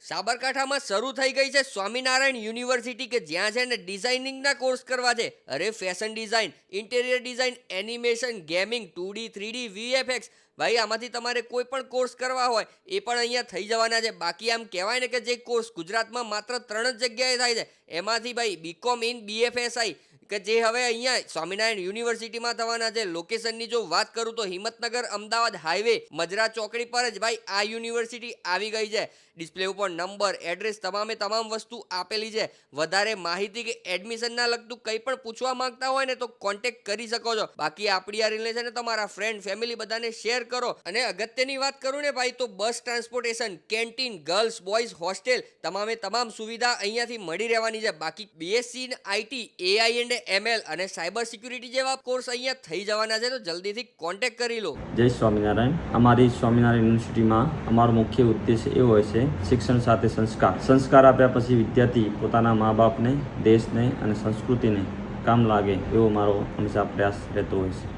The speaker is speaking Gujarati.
સાબરકાંઠામાં શરૂ થઈ ગઈ છે સ્વામિનારાયણ યુનિવર્સિટી કે જ્યાં છે ને ડિઝાઇનિંગના કોર્સ કરવા છે. અરે fashion design, interior design, animation, gaming, 2D 3D VFX. ભાઈ આમાંથી તમારે કોઈ પણ કોર્સ કરવા હોય એ પણ અહીંયા થઈ જવાના છે. બાકી આમ કહેવાય ને કે જે કોર્સ ગુજરાતમાં માત્ર 3 જ જગ્યાએ થાય છે એમાંથી ભાઈ બીકોમ ઇન BFSI કે જે હવે અહીંયા સ્વામિનારાયણ યુનિવર્સિટીમાં થવાના છે. લોકેશનની જો વાત કરું તો હિંમતનગર અમદાવાદ હાઈવે મજરા ચોકડી પર જ ભાઈ આ યુનિવર્સિટી આવી ગઈ છે. ડિસ્પ્લે ઉપર નંબર, એડ્રેસ, તમામ વસ્તુ આપેલી છે. વધારે માહિતી કે એડમિશનના લગતું કંઈ પણ પૂછવા માંગતા હોય ને તો કોન્ટેક્ટ કરી શકો છો. બાકી આપણી આ રીલને છે ને તમારા ફ્રેન્ડ ફેમિલી બધાને શેર કરો. અને અગત્યની વાત કરું ને ભાઈ તો બસ transportation, canteen, girls boys hostel તમામ સુવિધા અહીંયાથી મળી રહેવાની છે. બાકી BSc IT, AI and ML અને સાયબર સિક્યુરિટી જેવા કોર્સ અહીંયા થઈ જવાના છે. તો જલ્દીથી કોન્ટેક્ટ કરી લો. જય સ્વામિનારાયણ. અમારી સ્વામિનારાયણ યુનિવર્સિટીમાં અમારો મુખ્ય ઉદ્દેશ એ હોય છે શિક્ષણ સાથે સંસ્કાર આપ્યા પછી વિદ્યાર્થી પોતાના મા બાપને, દેશને અને સંસ્કૃતિને કામ લાગે એવો મારો હંમેશા પ્રયાસ રહેતો હોય છે.